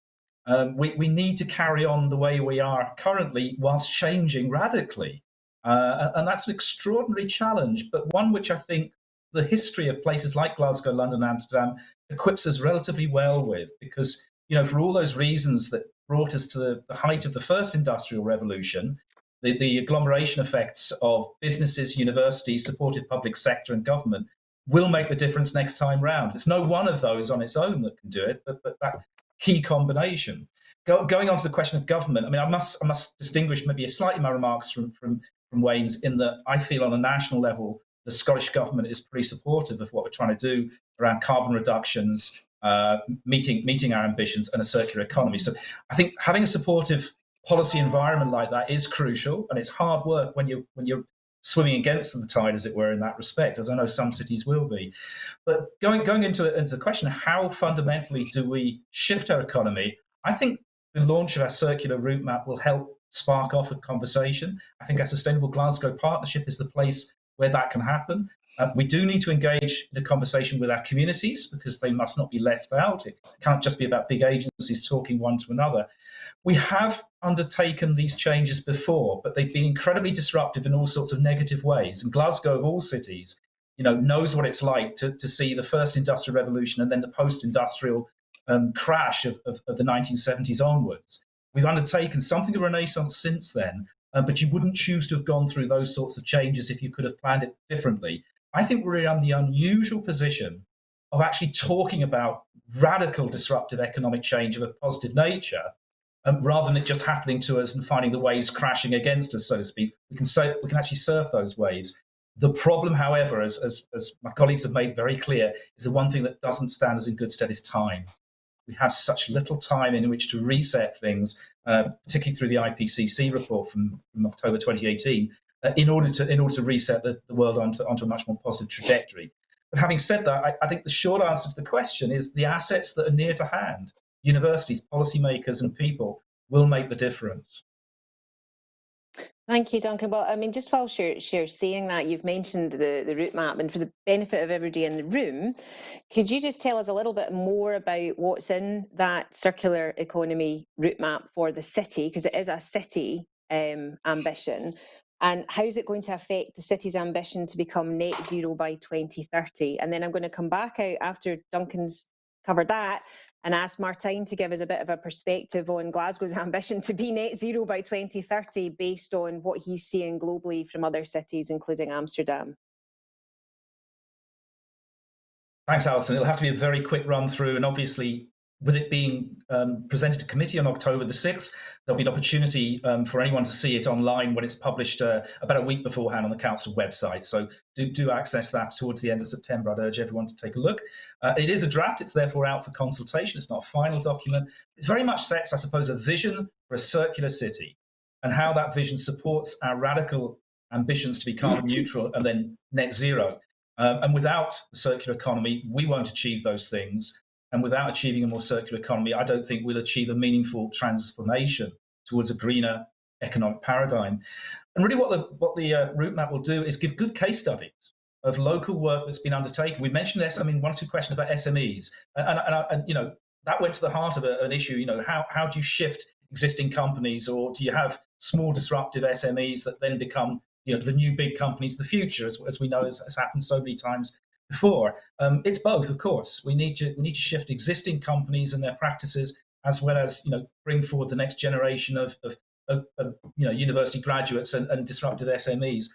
We need to carry on the way we are currently whilst changing radically. And that's an extraordinary challenge, but one which I think the history of places like Glasgow, London, Amsterdam equips us relatively well with, because, for all those reasons that brought us to the height of the first industrial revolution, the agglomeration effects of businesses, universities, supported public sector and government will make the difference next time round. It's no one of those on its own that can do it, but that key combination. Going on to the question of government, I mean, I must distinguish maybe slightly my remarks from Wayne's, in that I feel on a national level the Scottish government is pretty supportive of what we're trying to do around carbon reductions, meeting our ambitions, and a circular economy. So I think having a supportive policy environment like that is crucial, and it's hard work when you're swimming against the tide, as it were, in that respect, as I know some cities will be. But going into the question of how fundamentally do we shift our economy, I think the launch of our circular route map will help spark off a conversation. I think our Sustainable Glasgow partnership is the place where that can happen. We do need to engage in a conversation with our communities because they must not be left out. It can't just be about big agencies talking one to another. We have undertaken these changes before, but they've been incredibly disruptive in all sorts of negative ways. And Glasgow, of all cities, knows what it's like to see the first industrial revolution and then the post-industrial crash of the 1970s onwards. We've undertaken something of a renaissance since then, but you wouldn't choose to have gone through those sorts of changes if you could have planned it differently. I think we're in the unusual position of actually talking about radical disruptive economic change of a positive nature, rather than it just happening to us and finding the waves crashing against us, so to speak. We can actually surf those waves. The problem, however, as my colleagues have made very clear, is the one thing that doesn't stand us in good stead is time. We have such little time in which to reset things, particularly through the IPCC report from October 2018, in order to reset the world onto a much more positive trajectory. But having said that, I think the short answer to the question is the assets that are near to hand, universities, policymakers, and people, will make the difference. Thank you, Duncan. Well, I mean, just while you're saying that, you've mentioned the route map, and for the benefit of everybody in the room, could you just tell us a little bit more about what's in that circular economy route map for the city, because it is a city ambition, and how is it going to affect the city's ambition to become net zero by 2030? And then I'm going to come back out after Duncan's covered that and ask Martijn to give us a bit of a perspective on Glasgow's ambition to be net zero by 2030 based on what he's seeing globally from other cities, including Amsterdam. Thanks, Alison. It'll have to be a very quick run through, and obviously with it being presented to committee on October the 6th, there'll be an opportunity for anyone to see it online when it's published about a week beforehand on the council website. So do access that towards the end of September. I'd urge everyone to take a look. It is a draft. It's therefore out for consultation. It's not a final document. It very much sets, I suppose, a vision for a circular city and how that vision supports our radical ambitions to be carbon neutral and then net zero. And without the circular economy, we won't achieve those things. And without achieving a more circular economy, I don't think we'll achieve a meaningful transformation towards a greener economic paradigm. And really what the route map will do is give good case studies of local work that's been undertaken. We mentioned this, I mean, one or two questions about SMEs. And that went to the heart of an issue. How do you shift existing companies, or do you have small disruptive SMEs that then become the new big companies of the future, as we know has happened so many times before? It's both, of course. We need to shift existing companies and their practices, as well as bring forward the next generation of university graduates and disruptive SMEs.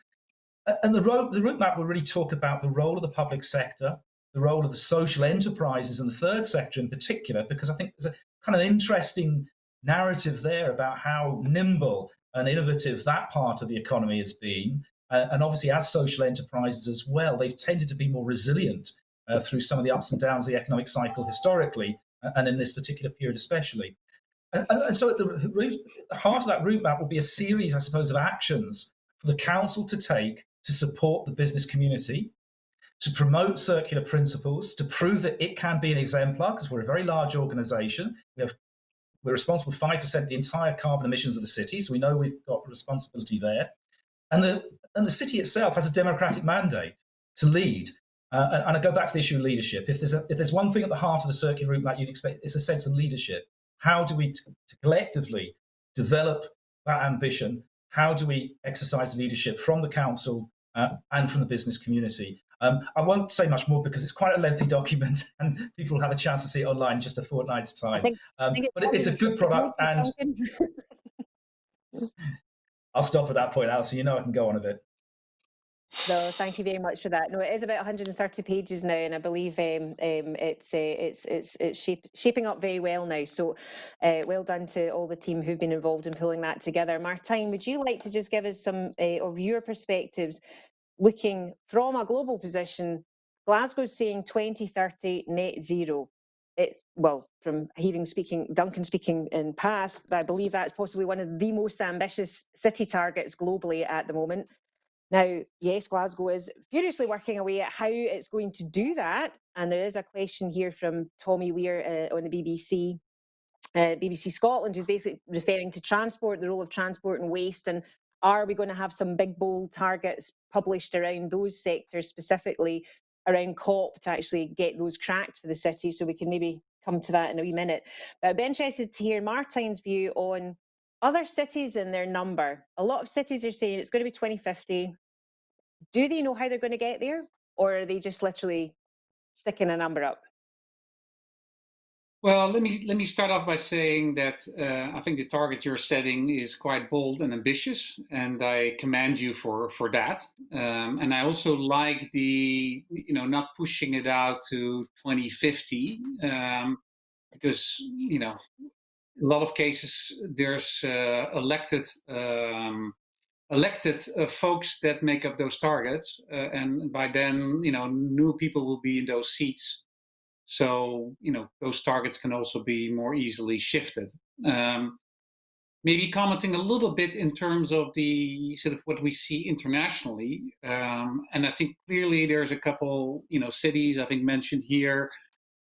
And the route map will really talk about the role of the public sector, the role of the social enterprises and the third sector in particular, because I think there's a kind of interesting narrative there about how nimble and innovative that part of the economy has been. And obviously, as social enterprises as well, they've tended to be more resilient through some of the ups and downs of the economic cycle historically, and in this particular period especially. And so at the heart of that route map will be a series, I suppose, of actions for the council to take to support the business community, to promote circular principles, to prove that it can be an exemplar, because we're a very large organisation. We're responsible for 5% of the entire carbon emissions of the city, so we know we've got responsibility there. And the city itself has a democratic mandate to lead. And I go back to the issue of leadership. If there's one thing at the heart of the circular route map you'd expect, it's a sense of leadership. How do we collectively develop that ambition? How do we exercise leadership from the council and from the business community? I won't say much more because it's quite a lengthy document and people will have a chance to see it online in just a fortnight's time. But it's a good product, and I'll stop at that point, Alison. I can go on a bit. No, thank you very much for that. No, it is about 130 pages now, and I believe it's shaping up very well now. So well done to all the team who've been involved in pulling that together. Martijn, would you like to just give us some of your perspectives, looking from a global position? Glasgow's saying 2030 net zero. It's, well, from hearing Duncan speaking in past, I believe that's possibly one of the most ambitious city targets globally at the moment. Now, yes, Glasgow is furiously working away at how it's going to do that. And there is a question here from Tommy Weir on the BBC. BBC Scotland, who's basically referring to transport, the role of transport and waste, and are we going to have some big bold targets published around those sectors, specifically around COP, to actually get those cracked for the city? So we can maybe come to that in a wee minute. But I'd be interested to hear Martijn's view on other cities and their number. A lot of cities are saying it's going to be 2050. Do they know how they're going to get there, or are they just literally sticking a number up? Well, let me start off by saying that I think the target you're setting is quite bold and ambitious, and I commend you for that. And I also like the not pushing it out to 2050 because a lot of cases there's elected folks that make up those targets, and by then new people will be in those seats. So, those targets can also be more easily shifted. Maybe commenting a little bit in terms of the sort of what we see internationally. And I think clearly there's a couple, cities I think mentioned here,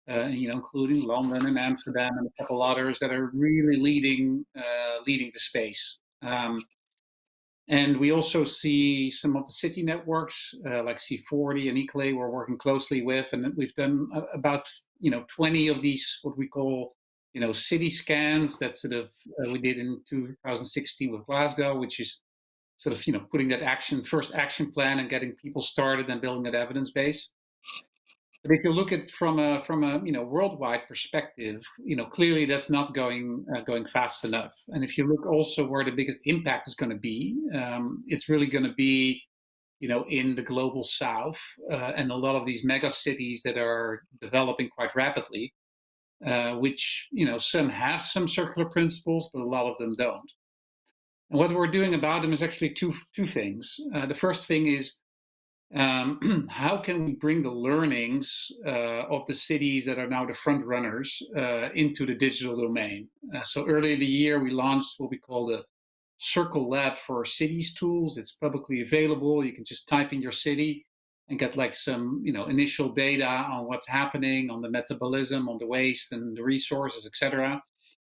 including London and Amsterdam and a couple others that are really leading the space. And we also see some of the city networks like C40 and Ecolay we're working closely with, and we've done about 20 of these what we call city scans that sort of we did in 2016 with Glasgow, which is sort of putting that first action plan and getting people started and building that evidence base. But if you look at from a worldwide perspective, clearly that's not going fast enough. And if you look also where the biggest impact is going to be, it's really going to be in the global south and a lot of these mega cities that are developing quite rapidly, which some have some circular principles, but a lot of them don't. And what we're doing about them is actually two things. The first thing is, how can we bring the learnings of the cities that are now the front runners into the digital domain? So earlier in the year, we launched what we call the Circle Lab for Cities tools. It's publicly available. You can just type in your city and get like some initial data on what's happening, on the metabolism, on the waste and the resources, etc.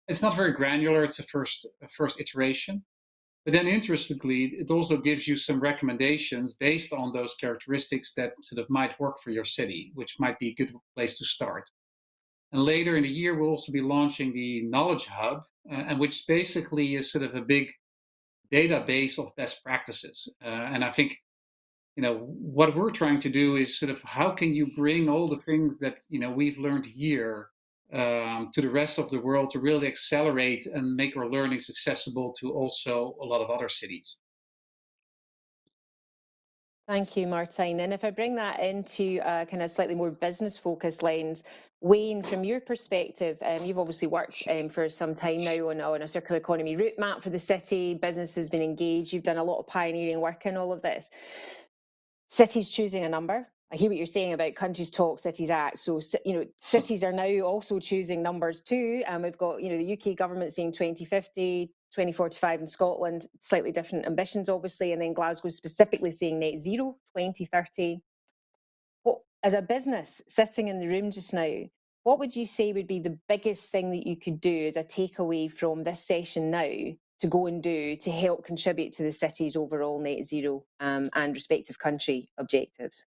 It's not very granular. It's a first iteration. But then interestingly, it also gives you some recommendations based on those characteristics that sort of might work for your city, which might be a good place to start. And later in the year, we'll also be launching the Knowledge Hub, and which basically is sort of a big database of best practices. And I think, what we're trying to do is sort of how can you bring all the things that, we've learned here to the rest of the world to really accelerate and make our learnings accessible to also a lot of other cities. Thank you, Martijn. And if I bring that into a kind of slightly more business-focused lens, Wayne, from your perspective, you've obviously worked for some time now on a circular economy route map for the city. Business has been engaged. You've done a lot of pioneering work in all of this. Cities choosing a number. I hear what you're saying about countries talk, cities act. So, cities are now also choosing numbers too. And we've got, the UK government saying 2050, 2045 in Scotland, slightly different ambitions, obviously. And then Glasgow specifically saying net zero, 2030. As a business sitting in the room just now, what would you say would be the biggest thing that you could do as a takeaway from this session now to go and do to help contribute to the city's overall net zero and respective country objectives?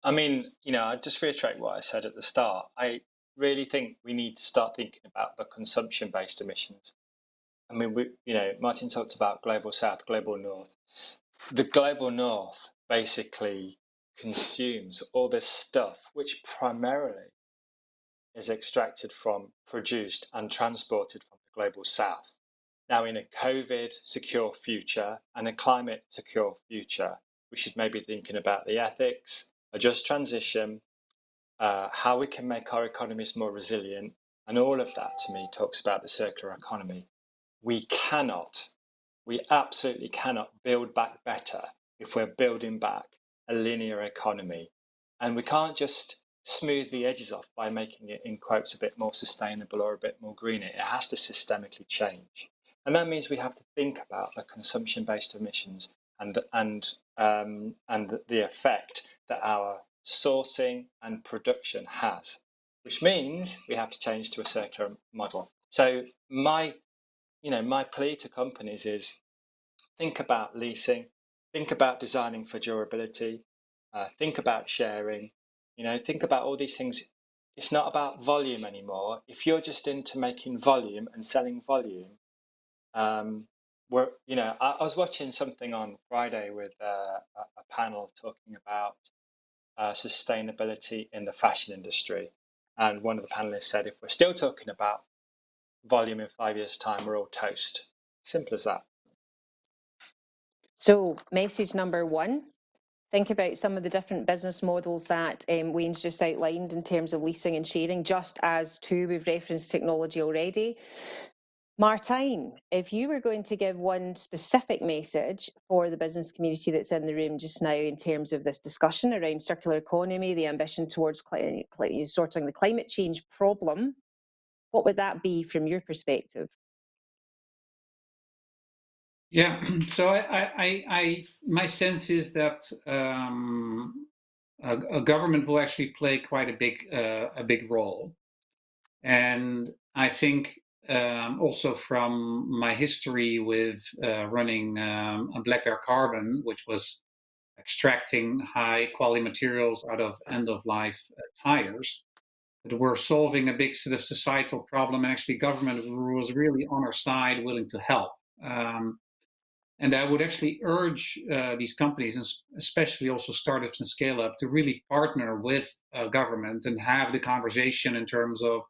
I mean, I just reiterate what I said at the start. I really think we need to start thinking about the consumption-based emissions. I mean, Martijn talked about global south, global north. The global north basically consumes all this stuff, which primarily is extracted from, produced and transported from the global south. Now, in a COVID secure future and a climate secure future, we should maybe be thinking about the ethics, a just transition, how we can make our economies more resilient, and all of that to me talks about the circular economy. We absolutely cannot build back better if we're building back a linear economy. And we can't just smooth the edges off by making it, in quotes, a bit more sustainable or a bit more greener. It has to systemically change. And that means we have to think about the consumption-based emissions and the effect that our sourcing and production has, which means we have to change to a circular model. So my plea to companies is think about leasing, think about designing for durability, think about sharing, think about all these things. It's not about volume anymore. If you're just into making volume and selling volume, I was watching something on Friday with a panel talking about sustainability in the fashion industry. And one of the panelists said, if we're still talking about volume in 5 years' time, we're all toast. Simple as that. So message number one, think about some of the different business models that Wayne's just outlined in terms of leasing and sharing, just as two, we've referenced technology already. Martijn, if you were going to give one specific message for the business community that's in the room just now in terms of this discussion around circular economy, the ambition towards sorting the climate change problem, what would that be from your perspective? Yeah, so my sense is that a government will actually play quite a big role, and I think also from my history with running a Black Bear Carbon, which was extracting high quality materials out of end of life tires, that we're solving a big sort of societal problem, and actually government was really on our side, willing to help. And I would actually urge these companies, and especially also startups and scale up, to really partner with government and have the conversation in terms of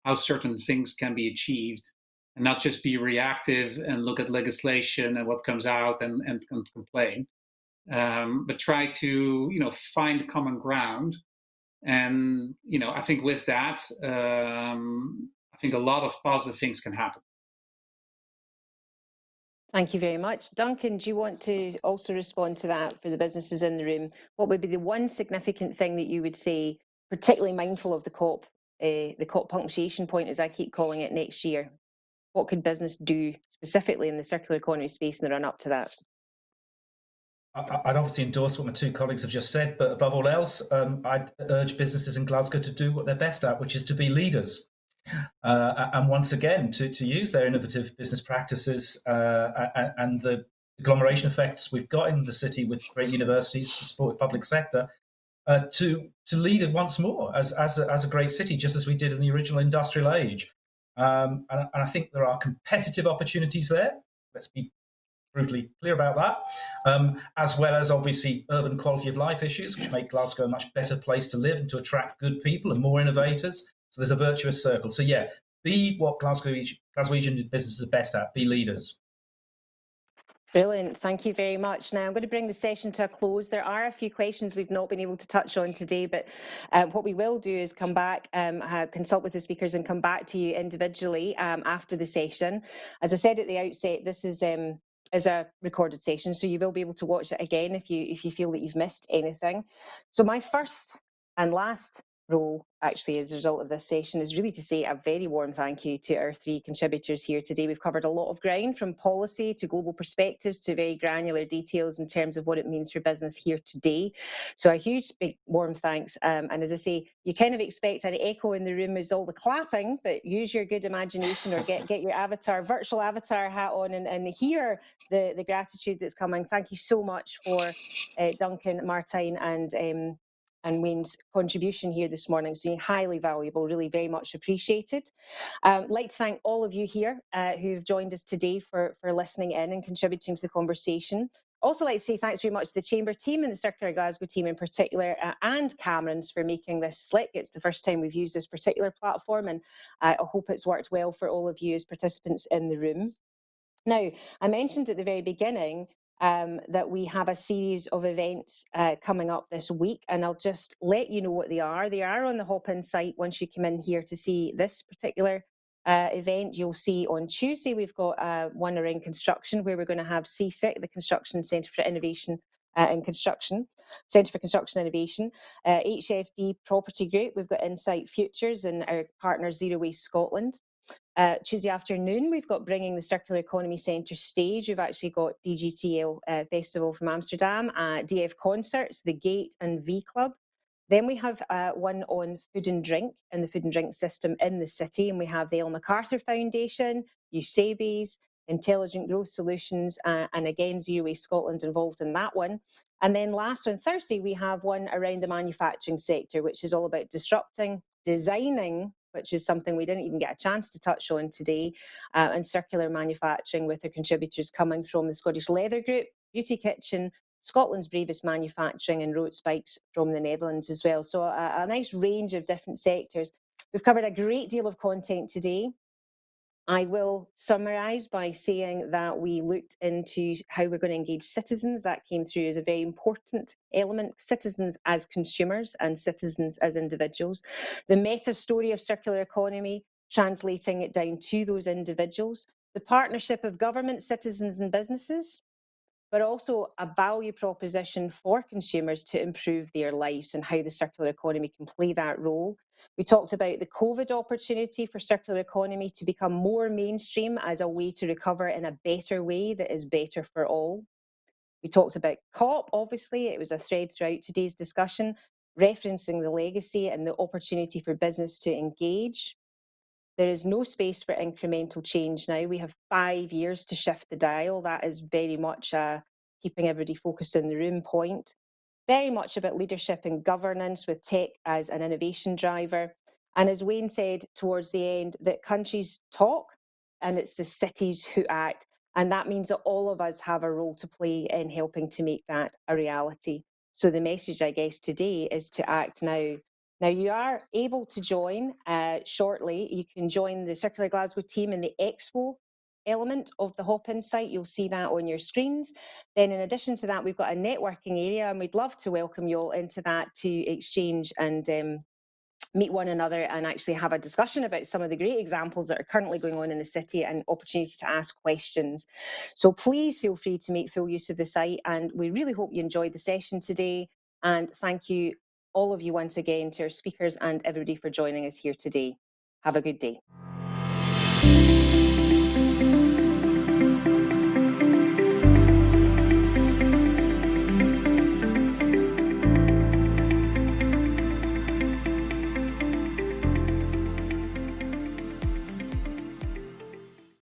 how certain things can be achieved, and not just be reactive and look at legislation and what comes out and complain, but try to find common ground. And I think with that, I think a lot of positive things can happen. Thank you very much. Duncan, do you want to also respond to that for the businesses in the room? What would be the one significant thing that you would say, particularly mindful of the COP punctuation point, as I keep calling it, next year? What could business do specifically in the circular economy space in the run up to that? I'd obviously endorse what my two colleagues have just said, but above all else, I'd urge businesses in Glasgow to do what they're best at, which is to be leaders. And once again, to use their innovative business practices and the agglomeration effects we've got in the city with great universities, support the public sector, to lead it once more as a great city, just as we did in the original industrial age. And I think there are competitive opportunities there. Let's be brutally clear about that, as well as obviously urban quality of life issues, which make Glasgow a much better place to live and to attract good people and more innovators. So there's a virtuous circle. So yeah, be what Glaswegian businesses are best at, be leaders. Brilliant. Thank you very much. Now I'm going to bring the session to a close. There are a few questions we've not been able to touch on today, but what we will do is come back, consult with the speakers and come back to you individually after the session. As I said at the outset, this is a recorded session, so you will be able to watch it again if you feel that you've missed anything. So my first and last role, actually, as a result of this session, is really to say a very warm thank you to our three contributors here today. We've covered a lot of ground, from policy to global perspectives to very granular details in terms of what it means for business here today. So a huge, big, warm thanks. And as I say, you kind of expect an echo in the room as all the clapping, but use your good imagination or get your virtual avatar hat on and hear the gratitude that's coming. Thank you so much for Duncan, Martijn, and Wayne's contribution here this morning. So highly valuable, really very much appreciated. I'd like to thank all of you here who've joined us today for listening in and contributing to the conversation. Also like to say thanks very much to the Chamber team and the Circular Glasgow team in particular, and Cameron's for making this slick. It's the first time we've used this particular platform, and I hope it's worked well for all of you as participants in the room. Now, I mentioned at the very beginning that we have a series of events coming up this week, and I'll just let you know what they are. They are on the Hop-In site once you come in here to see this particular event. You'll see on Tuesday we've got one around construction, where we're going to have CSIC, the Construction Centre for Innovation in Construction, Centre for Construction Innovation, HFD Property Group. We've got Insight Futures and our partner Zero Waste Scotland. Tuesday afternoon, we've got Bringing the Circular Economy Centre stage. We've actually got DGTL Festival from Amsterdam, DF Concerts, The Gate and V Club. Then we have one on food and drink and the food and drink system in the city. And we have the Ellen MacArthur Foundation, USABES, Intelligent Growth Solutions, and again, Zero Waste Scotland involved in that one. And then last on Thursday, we have one around the manufacturing sector, which is all about disrupting, designing, which is something we didn't even get a chance to touch on today, and circular manufacturing with our contributors coming from the Scottish Leather Group, Beauty Kitchen, Scotland's Bravest Manufacturing and Road Spikes from the Netherlands as well. So a nice range of different sectors. We've covered a great deal of content today. I will summarise by saying that we looked into how we're going to engage citizens. That came through as a very important element, citizens as consumers and citizens as individuals. The meta story of circular economy, translating it down to those individuals. The partnership of government, citizens and businesses, but also a value proposition for consumers to improve their lives and how the circular economy can play that role. We talked about the COVID opportunity for circular economy to become more mainstream as a way to recover in a better way that is better for all. We talked about COP, obviously, it was a thread throughout today's discussion, referencing the legacy and the opportunity for business to engage. There is no space for incremental change now. We have 5 years to shift the dial. That is very much a keeping everybody focused in the room point. Very much about leadership and governance with tech as an innovation driver. And as Wayne said towards the end, that countries talk and it's the cities who act. And that means that all of us have a role to play in helping to make that a reality. So the message, I guess, today is to act now. Now, you are able to join shortly. You can join the Circular Glasgow team in the Expo element of the Hop-In site. You'll see that on your screens. Then in addition to that, we've got a networking area, and we'd love to welcome you all into that to exchange and meet one another and actually have a discussion about some of the great examples that are currently going on in the city and opportunities to ask questions. So please feel free to make full use of the site, and we really hope you enjoyed the session today. And thank you, all of you once again, to our speakers and everybody for joining us here today. Have a good day.